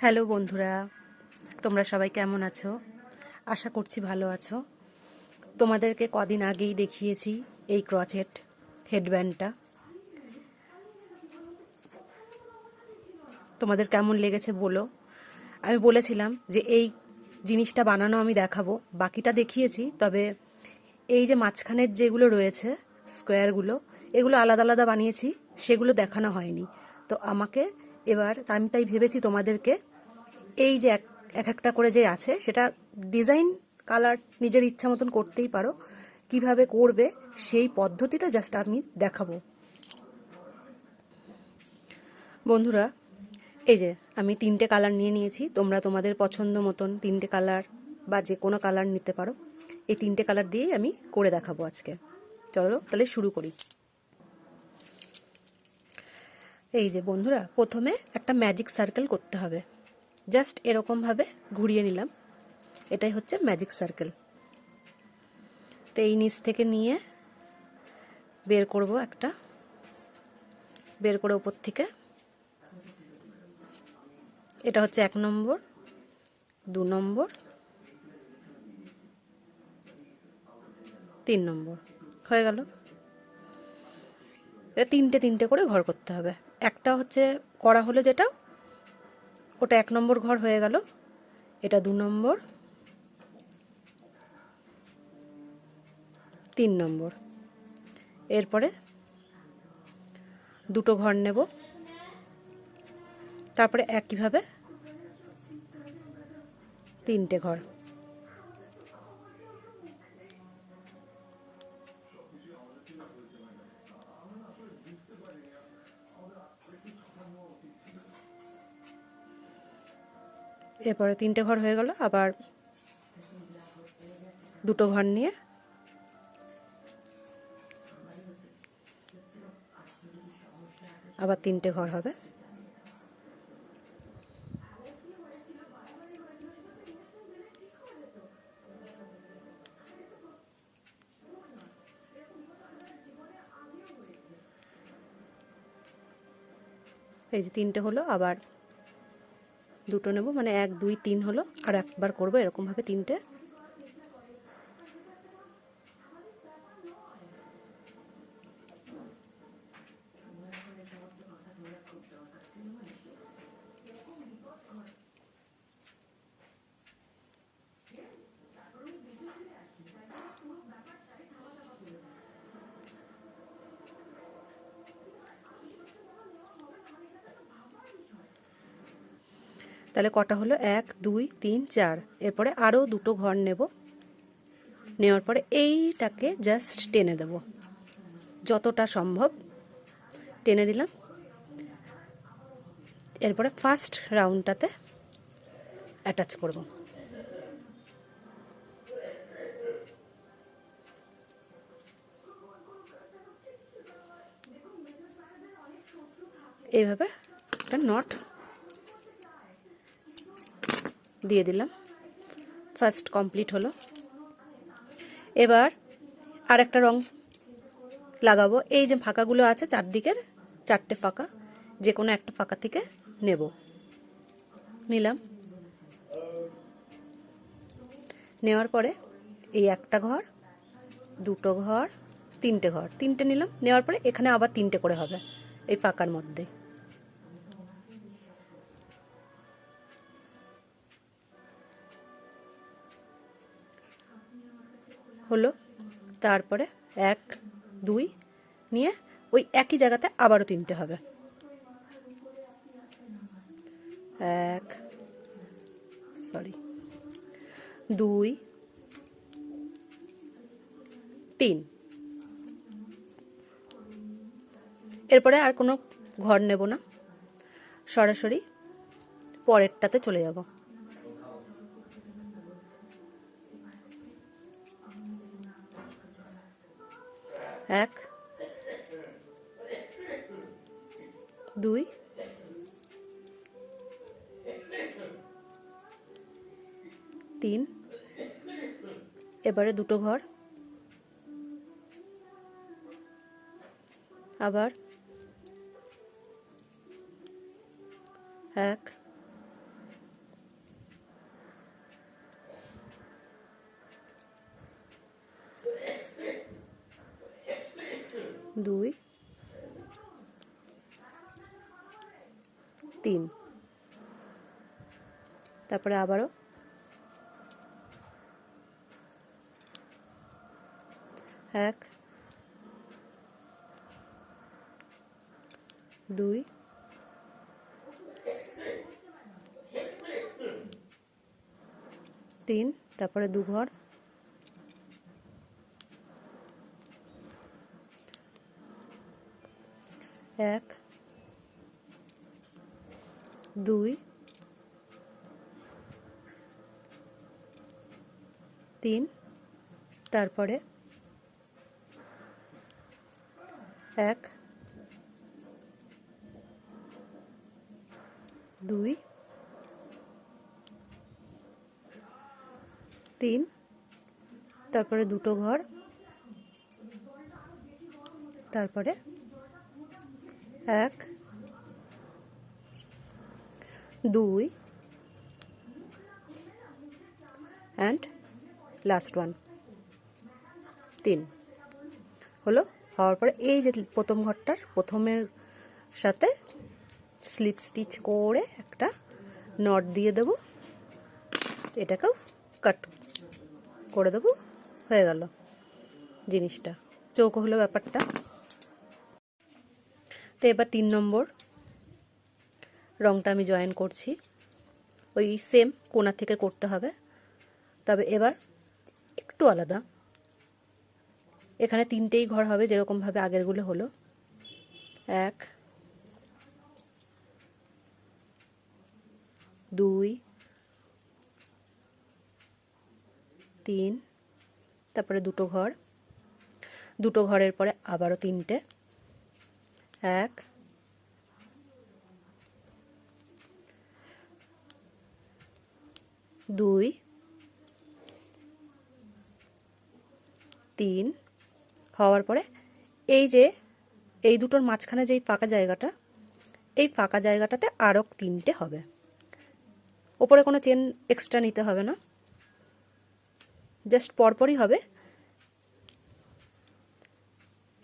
Hello বন্ধুরা, তোমরা সবাই কেমন আছো? আশা করছি ভালো আছো। তোমাদেরকে কদিন আগেই দেখিয়েছি এই ক্রচেট হেডব্যান্ডটা। তোমাদের কেমন লেগেছে বলো। আমি বলেছিলাম যে এই জিনিসটা বানানো আমি দেখাবো, বাকিটা দেখিয়েছি, তবে এই যে মাঝখানের যেগুলো রয়েছে স্কোয়ারগুলো, এগুলো আলাদা আলাদা বানিয়েছি, সেগুলো দেখানো হয়নি। তো আমি তাই ভেবেছি তোমাদেরকে এই যে এক একটা করে যে আছে সেটা ডিজাইন কালার নিজের ইচ্ছা মতন করতেই পারো, কিভাবে করবে সেই পদ্ধতিটা জাস্ট আমি দেখাবো। বন্ধুরা, এই যে আমি 3টে কালার নিয়ে নিয়েছি, তোমরা তোমাদের পছন্দ মতন 3টে কালার বা যে কোনো কালার নিতে পারো। এই 3টে কালার দিয়েই আমি করে দেখাবো আজকে। চলো তাহলে শুরু করি। এই যে বন্ধুরা, প্রথমে একটা ম্যাজিক সার্কেল করতে হবে। জাস্ট এরকমভাবে ঘুরিয়ে নিলাম, এটাই হচ্ছে ম্যাজিক সার্কেল। তো এই নিচ থেকে নিয়ে বের করব একটা, বের করে উপর থেকে এটা হচ্ছে 1 নম্বর, 2 নম্বর, 3 নম্বর হয়ে গেল। এবার 3টে করে ঘর করতে হবে। একটা হচ্ছে করা হলো, যেটা ওটা 1 নম্বর ঘর হয়ে গেল, এটা 2 নম্বর, 3 নম্বর। এরপরে দুটো ঘর নেব, তারপরে একইভাবে 3টে ঘর। এরপরে 3টে ঘর হয়ে গেল, আবার দুটো ঘর নিয়ে আবার 3টে ঘর হবে। এই যে 3টে হলো, আবার দুটো নেব, মানে 1 2 3 হলো, আর একবার করবো এরকমভাবে 3টে। তাহলে কটা হলো? 1 2 3 4। এরপরে আরও দুটো ঘর নেব, নেওয়ার পরে এইটাকে জাস্ট টেনে দেব, যতটা সম্ভব টেনে দিলাম। এরপরে ফার্স্ট রাউন্ডটাতে অ্যাটাচ করব। এইভাবে একটা নট দিয়ে দিলাম, ফার্স্ট কমপ্লিট হলো। এবার আর একটা রং লাগাবো। এই যে ফাঁকাগুলো আছে চারদিকের, 4টে ফাঁকা, যে কোনো একটা ফাঁকা থেকে নিলাম। নেওয়ার পরে এই একটা ঘর, দুটো ঘর, 3টে ঘর, 3টে নিলাম। নেওয়ার পরে এখানে আবার 3টে করে হবে এই ফাঁকার মধ্যে। হলো। তারপরে 1 2 নিয়ে ওই একই জায়গাতে আবারও 3টে হবে। 2 3। এরপরে আর কোনো ঘর নেব না, সরাসরি পরেরটাতে চলে যাব। 1 2 3। এবারে দুটো ঘর, আবার 1 3, তারপরে আবারও 1, 2, 3, তারপরে 2 ঘর, 1, 2, 3, তারপরে 1, 2, 3, তারপরে দুটো ঘর, তারপরে 1, 2 অ্যান্ড লাস্ট ওয়ান 3 হলো। হওয়ার পরে এই যে প্রথম ঘরটার প্রথমের সাথে স্লিপ স্টিচ করে একটা নট দিয়ে দেব, এটাকেও কাট করে দেবো, হয়ে গেল জিনিসটা, চৌকো হলো ব্যাপারটা। তো এবার 3 নম্বর রঙটা আমি জয়েন করছি, ওই সেম কোণা থেকে করতে হবে, তবে এবার একটু আলাদা। এখানে 3টেই ঘর হবে যেরকমভাবে আগেরগুলো হলো, 1, 2, 3, তারপরে দুটো ঘর, দুটো ঘরের পরে আবারও 3টে, 1, 2, 3 হওয়ার পরে এই যে এই দুটোর মাঝখানে যেই ফাঁকা জায়গাটা, এই ফাঁকা জায়গাটাতে আরও 3টে হবে। ওপরে কোনো চেন এক্সট্রা নিতে হবে না, জাস্ট পরপরই হবে।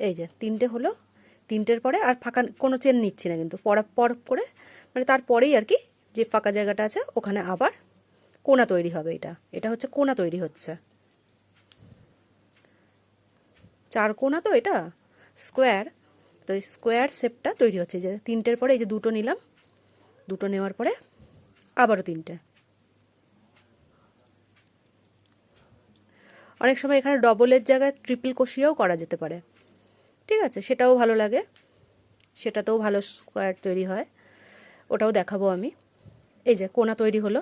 এই যে 3টে হলো, 3টের পরে আর ফাঁকা কোনো চেন নিচ্ছি না কিন্তু, পর করে মানে তারপরেই আর কি যে ফাঁকা জায়গাটা আছে ওখানে আবার কোণা তৈরি হবে। এটা হচ্ছে কোণা তৈরি হচ্ছে, 4 কোণা তো এটা স্কোয়ার, তো এই স্কোয়ার শেপটা তৈরি হচ্ছে। যে 3টের পরে এই যে দুটো নিলাম, দুটো নেওয়ার পরে আবারও 3টে। অনেক সময় এখানে ডবলের জায়গায় ট্রিপল কষিয়েও করা যেতে পারে, ঠিক আছে, সেটাও ভালো লাগে, সেটাতেও ভালো স্কোয়ার তৈরি হয়, ওটাও দেখাবো আমি। এই যে কোণা তৈরি হলো,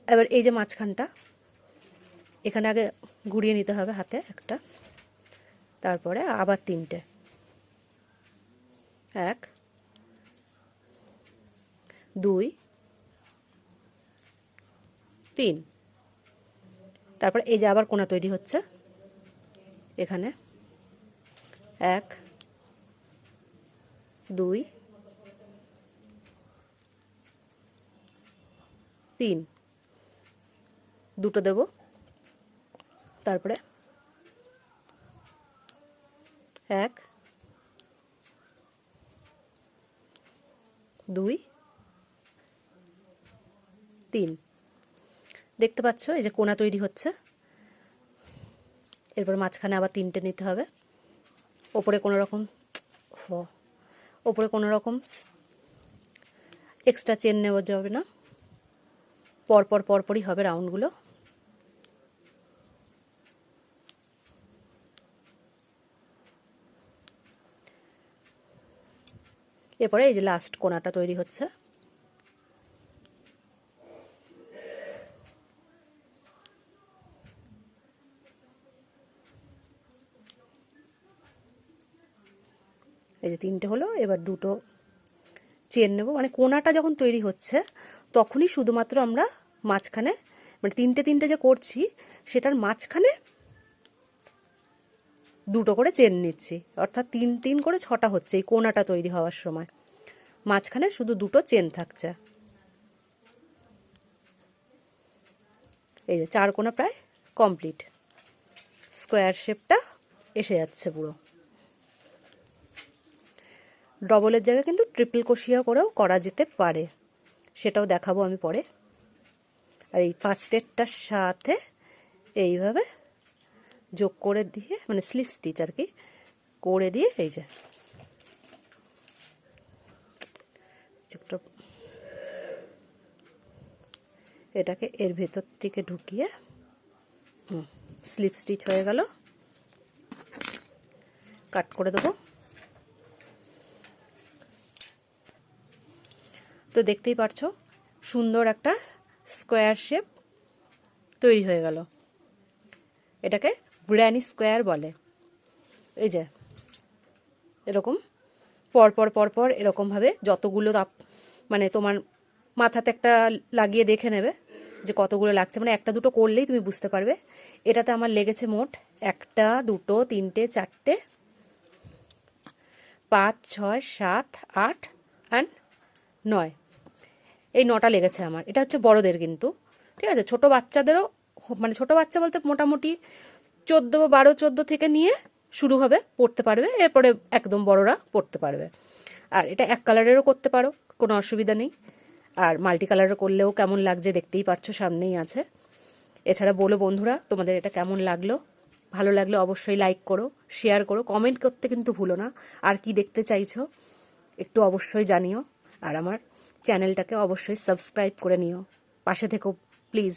এবার এই যে মাঝখানটা এখানে আগে ঘুরিয়ে নিতে হবে হাতে একটা, তারপরে আবার 3টে, 1, 2, 3, তারপর এই যে আবার কোণা তৈরি হচ্ছে এখানে, 1, 2, 3, দুটো দেব, তারপরে 1, 2, 3, দেখতে পাচ্ছ এই যে কোণা তৈরি হচ্ছে। এরপর মাঝখানে আবার 3টে নিতে হবে, ওপরে কোনো রকম এক্সট্রা চেন নেওয়া যাবে না, পরপরই হবে রাউন্ডগুলো। এরপরে এই যে লাস্ট কোণাটা তৈরি হচ্ছে, এই যে 3টে হলো। এবার দুটো চেন নেব, মানে কোণাটা যখন তৈরি হচ্ছে তখনই শুধুমাত্র আমরা মাঝখানে, মানে 3টে যে করছি সেটার মাঝখানে দুটো করে চেন নিচ্ছি, অর্থাৎ 3 করে 6টা হচ্ছে এই কোণাটা তৈরি হওয়ার সময়, মাঝখানে শুধু দুটো চেন থাকছে। এই যে 4 কোণা প্রায় কমপ্লিট, স্কোয়ার শেপটা এসে যাচ্ছে পুরো। ডবলের জায়গায় কিন্তু ট্রিপল ক্রোশিয়া করেও করা যেতে পারে, সেটাও দেখাবো আমি পরে। আর এই ফার্স্ট এডটার সাথে এইভাবে যোগ করে দিয়ে, মানে স্লিপ স্টিচ আর কি করে দিয়ে, এই যে এটাকে এর ভেতর থেকে ঢুকিয়ে স্লিপ স্টিচ হয়ে গেল। কাট করে দেবো। তো দেখতেই পারছো সুন্দর একটা স্কোয়ার শেপ তৈরি হয়ে গেল। এটাকে গ্র্যানি স্কোয়ার বলে। এই যে এরকম পরপর পরপর এরকমভাবে যতগুলো মানে তোমার মাথাতে একটা লাগিয়ে দেখে নেবে যে কতগুলো লাগছে, মানে একটা দুটো করলেই তুমি বুঝতে পারবে। এটাতে আমার লেগেছে মোট 1 2 3 4 5 6 7 8 অ্যান্ড 9, এই 9টা লেগেছে আমার। এটা হচ্ছে বড়দের কিন্তু, ঠিক আছে। ছোট বাচ্চাদেরও, মানে ছোট বাচ্চা বলতে মোটামুটি 12 থেকে নিয়ে শুরু হবে, পড়তে পারবে, এরপরে একদম বড়রা পড়তে পারবে। আর এটা এক কালারেরও করতে পারো, কোনো অসুবিধা নেই। আর মাল্টি কালারের করলেও কেমন লাগছে দেখতেই পাচ্ছ, সামনেই আছে। এছাড়া বলো বন্ধুরা তোমাদের এটা কেমন লাগলো। ভালো লাগলে অবশ্যই লাইক করো, শেয়ার করো, কমেন্ট করতে কিন্তু ভুলো না। আর কি দেখতে চাইছো একটু অবশ্যই জানিও। আর আমার চ্যানেলটাকে অবশ্যই সাবস্ক্রাইব করে নিও, পাশে থেকো প্লিজ।